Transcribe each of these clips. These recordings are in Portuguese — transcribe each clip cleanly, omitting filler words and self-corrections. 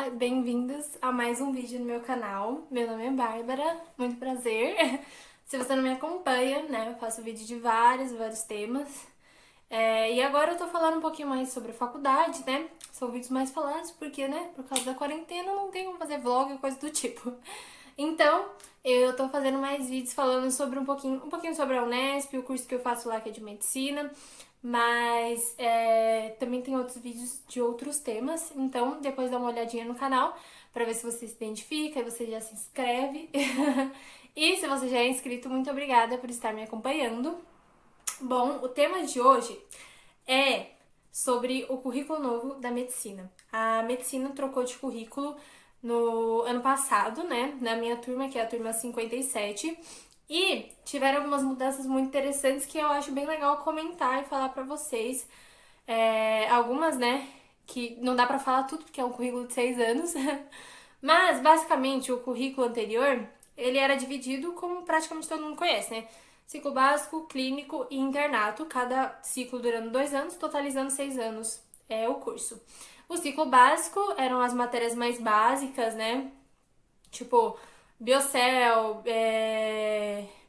Olá, bem-vindos a mais um vídeo no meu canal. Meu nome é Bárbara, muito prazer. Se você não me acompanha, né, eu faço vídeo de vários temas. E agora eu tô falando um pouquinho mais sobre a faculdade, né? São vídeos mais falados porque, né, por causa da quarentena não tem como fazer vlog ou coisa do tipo. Então, eu tô fazendo mais vídeos falando sobre um pouquinho sobre a Unesp, o curso que eu faço lá que é de medicina, mas também tem outros vídeos de outros temas, então depois dá uma olhadinha no canal pra ver se você se identifica, e você já se inscreve. E se você já é inscrito, muito obrigada por estar me acompanhando. Bom, o tema de hoje é sobre o currículo novo da medicina. A medicina trocou de currículo no ano passado, né? Na minha turma, que é a turma 57. E tiveram algumas mudanças muito interessantes que eu acho bem legal comentar e falar pra vocês. Algumas, né? Que não dá pra falar tudo porque é um currículo de 6 anos. Mas, basicamente, o currículo anterior, ele era dividido como praticamente todo mundo conhece, né? Ciclo básico, clínico e internato, cada ciclo durando 2 anos, totalizando 6 anos o curso. O ciclo básico eram as matérias mais básicas, né? Tipo, biocel,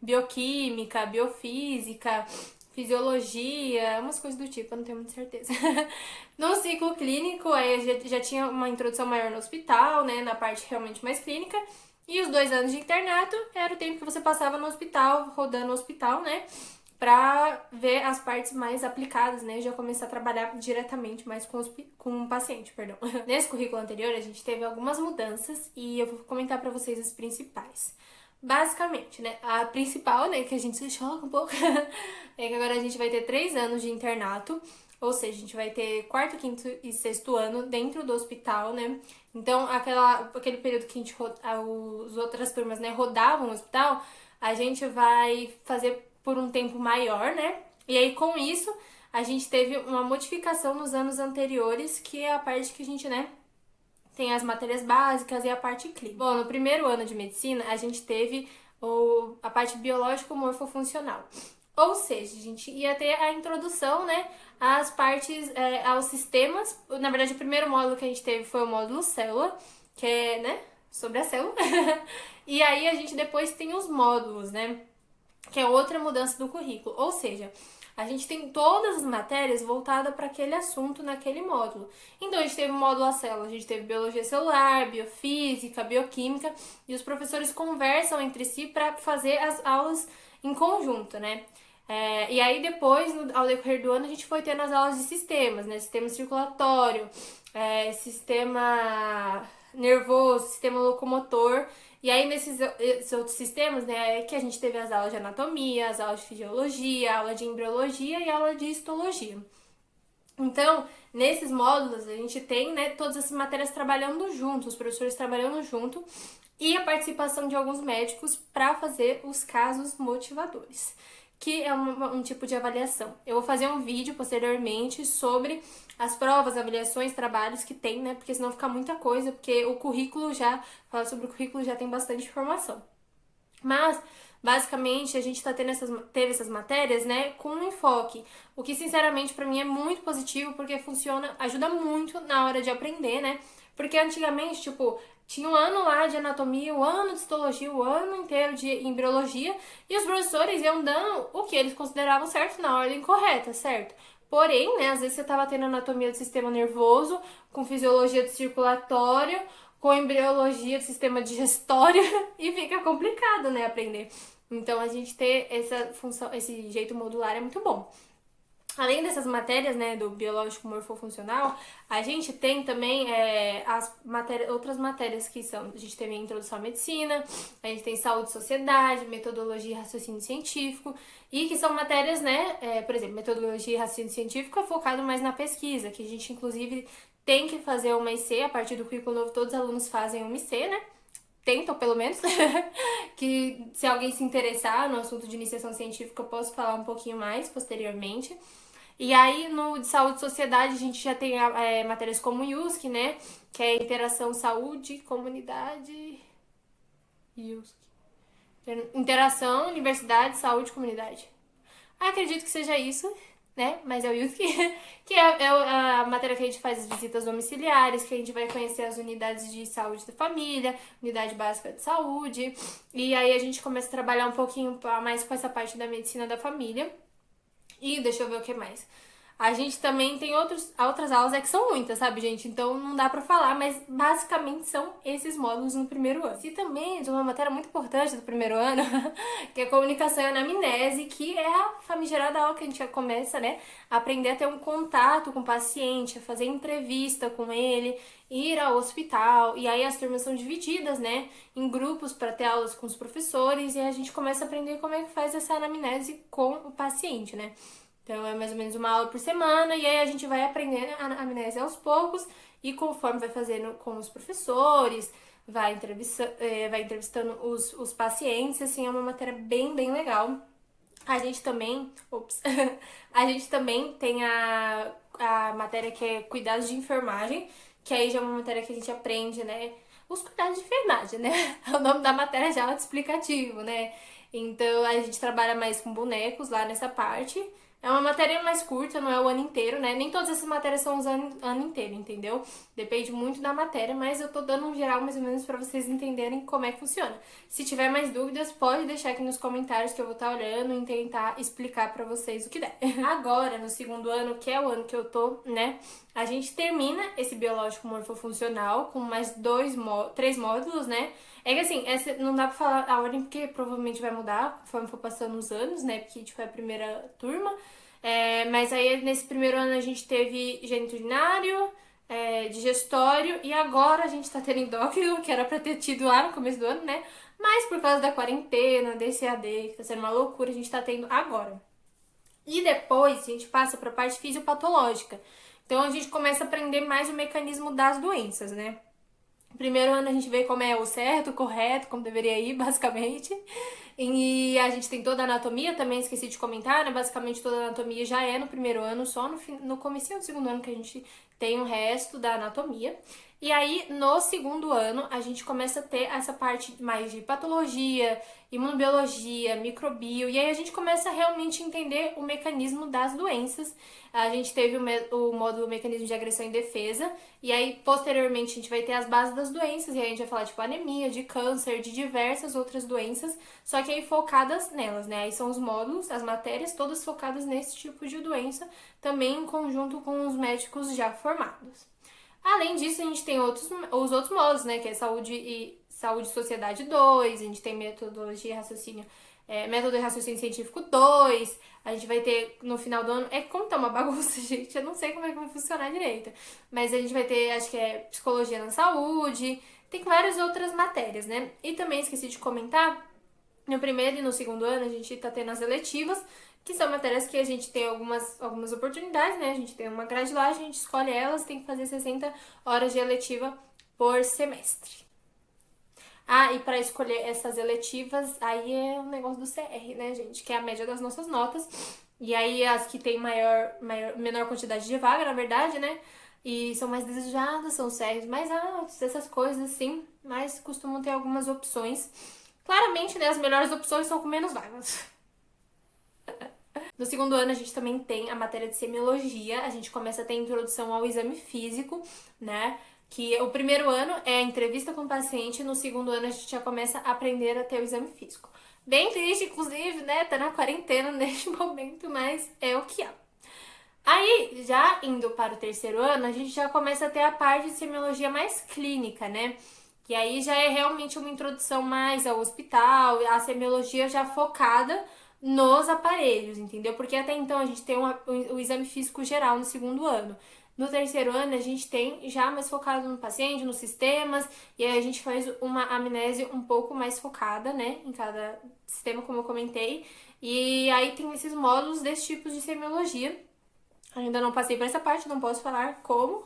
bioquímica, biofísica, fisiologia, umas coisas do tipo, eu não tenho muita certeza. No ciclo clínico, aí já tinha uma introdução maior no hospital, né, na parte realmente mais clínica. E os 2 anos de internato era o tempo que você passava no hospital, rodando o hospital, né, pra ver as partes mais aplicadas, né, já começar a trabalhar diretamente mais com o paciente, perdão. Nesse currículo anterior, a gente teve algumas mudanças e eu vou comentar pra vocês as principais. Basicamente, né, a principal, né, que a gente se choca um pouco, é que agora a gente vai ter 3 anos de internato, ou seja, a gente vai ter quarto, quinto e sexto ano dentro do hospital, né? Então, aquele período que as outras turmas, né, rodavam o hospital, a gente vai fazer por um tempo maior, né? E aí, com isso, a gente teve uma modificação nos anos anteriores, que é a parte que a gente, né, tem as matérias básicas e a parte clínica. Bom, no primeiro ano de medicina, a gente teve a parte biológico-morfofuncional. Ou seja, a gente ia ter a introdução, né, às partes, aos sistemas. Na verdade, o primeiro módulo que a gente teve foi o módulo célula, que é, né, sobre a célula. E aí a gente depois tem os módulos, né, que é outra mudança do currículo. Ou seja, a gente tem todas as matérias voltadas para aquele assunto naquele módulo. Então, a gente teve o módulo a célula, a gente teve biologia celular, biofísica, bioquímica, e os professores conversam entre si para fazer as aulas em conjunto, né? E aí depois, ao decorrer do ano, a gente foi tendo as aulas de sistemas, né? Sistema circulatório, sistema nervoso, sistema locomotor. E aí, nesses outros sistemas, né, é que a gente teve as aulas de anatomia, as aulas de fisiologia, aula de embriologia e aula de histologia. Então, nesses módulos, a gente tem, né, todas essas matérias trabalhando junto, os professores trabalhando junto, e a participação de alguns médicos para fazer os casos motivadores, que é um tipo de avaliação. Eu vou fazer um vídeo posteriormente sobre as provas, avaliações, trabalhos que tem, né? Porque senão fica muita coisa, porque falar sobre o currículo já tem bastante informação. Mas, basicamente, a gente teve essas matérias, né, com um enfoque. O que, sinceramente, pra mim é muito positivo, porque ajuda muito na hora de aprender, né? Porque antigamente, tipo, tinha um ano lá de anatomia, o ano de histologia, o ano inteiro de embriologia, e os professores iam dando o que eles consideravam certo na ordem correta, certo? Porém, né, às vezes você tava tendo anatomia do sistema nervoso, com fisiologia do circulatório, com embriologia do sistema digestório e fica complicado, né, aprender. Então a gente ter essa função, esse jeito modular é muito bom. Além dessas matérias, né, do biológico morfofuncional, a gente tem também outras matérias que são, a gente teve a introdução à medicina, a gente tem saúde e sociedade, metodologia e raciocínio científico, e que são matérias, né, por exemplo, metodologia e raciocínio científico é focado mais na pesquisa, que a gente inclusive tem que fazer uma IC, a partir do currículo novo todos os alunos fazem uma IC, né, tentam pelo menos, que se alguém se interessar no assunto de iniciação científica eu posso falar um pouquinho mais posteriormente. E aí, no de saúde e sociedade, a gente já tem matérias como o IUSC, né? Que é interação saúde, comunidade. IUSC. Interação, universidade, saúde, comunidade. Acredito que seja isso. né? Mas é o youth que é a matéria que a gente faz as visitas domiciliares, que a gente vai conhecer as unidades de saúde da família, unidade básica de saúde, e aí a gente começa a trabalhar um pouquinho mais com essa parte da medicina da família. E deixa eu ver o que mais. A gente também tem outras aulas, é que são muitas, sabe, gente? Então não dá pra falar, mas basicamente são esses módulos no primeiro ano. E também de uma matéria muito importante do primeiro ano, que é comunicação e anamnese, que é a famigerada aula que a gente já começa, né? A aprender a ter um contato com o paciente, a fazer entrevista com ele, ir ao hospital. E aí as turmas são divididas, né? Em grupos para ter aulas com os professores, e a gente começa a aprender como é que faz essa anamnese com o paciente, né? Então é mais ou menos uma aula por semana, e aí a gente vai aprendendo a anamnese aos poucos, e conforme vai fazendo com os professores, vai entrevistando os pacientes, assim, é uma matéria bem legal. A gente também, a gente também tem a matéria que é cuidados de enfermagem, que aí já é uma matéria que a gente aprende, né? Os cuidados de enfermagem, né? O nome da matéria já é auto-explicativo, né? Então a gente trabalha mais com bonecos lá nessa parte. É uma matéria mais curta, não é o ano inteiro, né? Nem todas essas matérias são o ano inteiro, entendeu? Depende muito da matéria, mas eu tô dando um geral mais ou menos pra vocês entenderem como é que funciona. Se tiver mais dúvidas, pode deixar aqui nos comentários que eu vou estar olhando e tentar explicar pra vocês o que der. Agora, no segundo ano, que é o ano que eu tô, né? A gente termina esse biológico morfofuncional com mais três módulos, né? É que assim, essa não dá pra falar a ordem porque provavelmente vai mudar conforme for passando os anos, né? Porque tipo, é a primeira turma. Mas aí nesse primeiro ano a gente teve geniturinário, digestório e agora a gente tá tendo endócrino, que era pra ter tido lá no começo do ano, né? Mas por causa da quarentena, desse AD, que tá sendo uma loucura, a gente tá tendo agora. E depois a gente passa pra parte fisiopatológica. Então a gente começa a aprender mais o mecanismo das doenças, né? Primeiro ano a gente vê como é o certo, o correto, como deveria ir, basicamente. E a gente tem toda a anatomia, também esqueci de comentar, né? Basicamente toda a anatomia já é no primeiro ano, só no comecinho do segundo ano que a gente tem o resto da anatomia. E aí, no segundo ano, a gente começa a ter essa parte mais de patologia, imunobiologia, microbio, e aí a gente começa a realmente entender o mecanismo das doenças. A gente teve o módulo mecanismo de agressão e defesa, e aí posteriormente a gente vai ter as bases das doenças, e aí a gente vai falar tipo anemia, de câncer, de diversas outras doenças, só que aí focadas nelas, né? Aí são os módulos, as matérias todas focadas nesse tipo de doença, também em conjunto com os médicos já formados. Além disso, a gente tem os outros módulos, né? Que é saúde e sociedade 2, a gente tem metodologia e raciocínio, método de raciocínio científico 2, a gente vai ter no final do ano. É como tá uma bagunça, gente, eu não sei como é que vai funcionar direito. Mas a gente vai ter, acho que é psicologia na saúde, tem várias outras matérias, né? E também esqueci de comentar. No primeiro e no segundo ano, a gente tá tendo as eletivas, que são matérias que a gente tem algumas oportunidades, né? A gente tem uma grade lá, a gente escolhe elas, tem que fazer 60 horas de eletiva por semestre. Ah, e para escolher essas eletivas, aí é um negócio do CR, né, gente? Que é a média das nossas notas. E aí as que tem menor quantidade de vaga, na verdade, né? E são mais desejadas, são os CRs mais altos, essas coisas assim, mas costumam ter algumas opções. Claramente, né, as melhores opções são com menos vagas. No segundo ano, a gente também tem a matéria de semiologia. A gente começa a ter introdução ao exame físico, né? Que o primeiro ano é a entrevista com o paciente, no segundo ano a gente já começa a aprender a ter o exame físico. Bem triste, inclusive, né? Tá na quarentena neste momento, mas é o que é. Aí, já indo para o terceiro ano, a gente já começa a ter a parte de semiologia mais clínica, né? Que aí já é realmente uma introdução mais ao hospital, a semiologia já focada nos aparelhos, entendeu? Porque até então a gente tem o exame físico geral no segundo ano. No terceiro ano, a gente tem já mais focado no paciente, nos sistemas, e aí a gente faz uma amnese um pouco mais focada, né, em cada sistema, como eu comentei. E aí tem esses módulos desse tipo de semiologia. Ainda não passei por essa parte, não posso falar como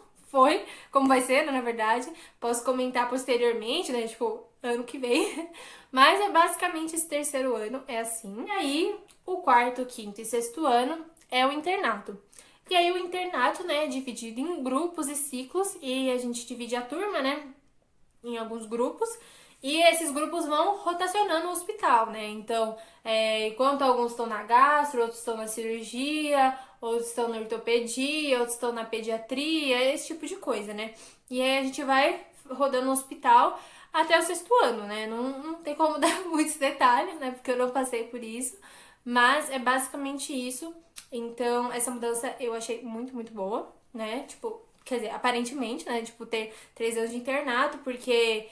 vai ser, né, na verdade. Posso comentar posteriormente, né, tipo, ano que vem. Mas é basicamente esse terceiro ano, é assim. E aí, o quarto, quinto e sexto ano é o internato. E aí, o internato, né, é dividido em grupos e ciclos, e a gente divide a turma, né, em alguns grupos. E esses grupos vão rotacionando o hospital, né? Então, enquanto alguns estão na gastro, outros estão na cirurgia, outros estão na ortopedia, outros estão na pediatria, esse tipo de coisa, né? E aí a gente vai rodando no hospital até o sexto ano, né? Não tem como dar muitos detalhes, né? Porque eu não passei por isso. Mas é basicamente isso. Então, essa mudança eu achei muito, muito boa, né? Tipo, quer dizer, aparentemente, né? Tipo, ter 3 anos de internato, porque,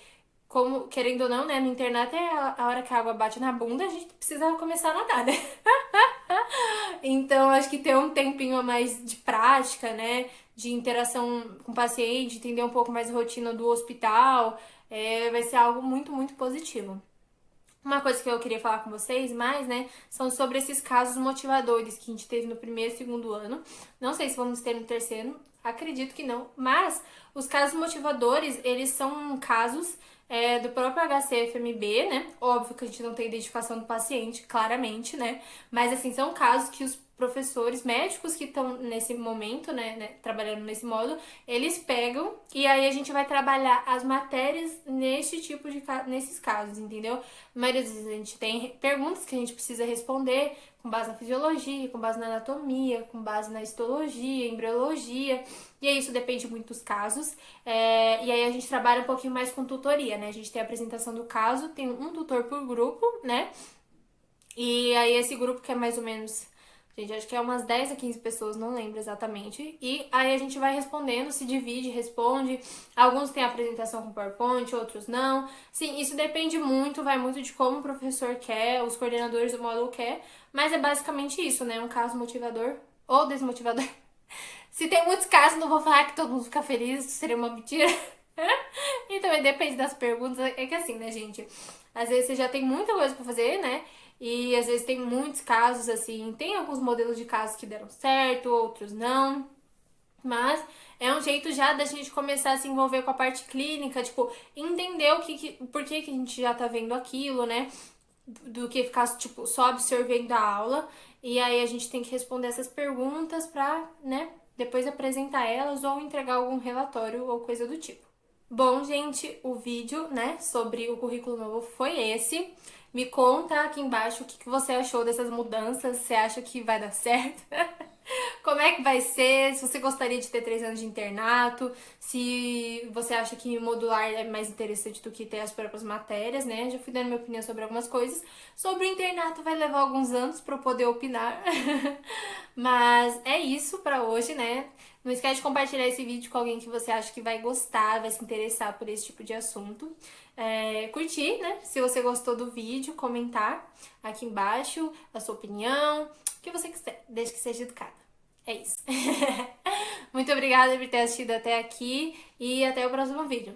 como, querendo ou não, né? No internato é a hora que a água bate na bunda, a gente precisa começar a nadar, né? Então, acho que ter um tempinho a mais de prática, né? De interação com o paciente, entender um pouco mais a rotina do hospital, vai ser algo muito, muito positivo. Uma coisa que eu queria falar com vocês mais, né, são sobre esses casos motivadores que a gente teve no primeiro e segundo ano. Não sei se vamos ter no terceiro, acredito que não, mas os casos motivadores, eles são casos do próprio HCFMB, né? Óbvio que a gente não tem identificação do paciente, claramente, né? Mas, assim, são casos que os professores médicos que estão nesse momento, né, trabalhando nesse modo, eles pegam e aí a gente vai trabalhar as matérias nesse tipo de nesses casos, entendeu? A maioria das vezes a gente tem perguntas que a gente precisa responder com base na fisiologia, com base na anatomia, com base na histologia, embriologia, e aí isso depende muito dos casos. E aí a gente trabalha um pouquinho mais com tutoria, né? A gente tem a apresentação do caso, tem um tutor por grupo, né? E aí esse grupo que é mais ou menos, gente, acho que é umas 10 a 15 pessoas, não lembro exatamente. E aí a gente vai respondendo, se divide, responde. Alguns têm apresentação com PowerPoint, outros não. Sim, isso depende muito, vai muito de como o professor quer, os coordenadores do módulo quer. Mas é basicamente isso, né? Um caso motivador ou desmotivador. Se tem muitos casos, não vou falar que todo mundo fica feliz, isso seria uma mentira. E também depende das perguntas. É que assim, né, gente? Às vezes você já tem muita coisa pra fazer, né? E às vezes tem muitos casos, assim. Tem alguns modelos de casos que deram certo, outros não. Mas é um jeito já da gente começar a se envolver com a parte clínica, tipo, entender por que que a gente já tá vendo aquilo, né? Do que ficar, tipo, só absorvendo a aula. E aí a gente tem que responder essas perguntas pra, né, depois apresentar elas ou entregar algum relatório ou coisa do tipo. Bom, gente, o vídeo, né, sobre o currículo novo foi esse. Me conta aqui embaixo o que você achou dessas mudanças, você acha que vai dar certo? Como é que vai ser? Se você gostaria de ter 3 anos de internato, se você acha que modular é mais interessante do que ter as próprias matérias, né? Já fui dando minha opinião sobre algumas coisas. Sobre o internato vai levar alguns anos para eu poder opinar. Mas é isso pra hoje, né? Não esquece de compartilhar esse vídeo com alguém que você acha que vai gostar, vai se interessar por esse tipo de assunto. Curtir, né? Se você gostou do vídeo, comentar aqui embaixo a sua opinião, o que você quiser, desde que seja educada. É isso. Muito obrigada por ter assistido até aqui e até o próximo vídeo.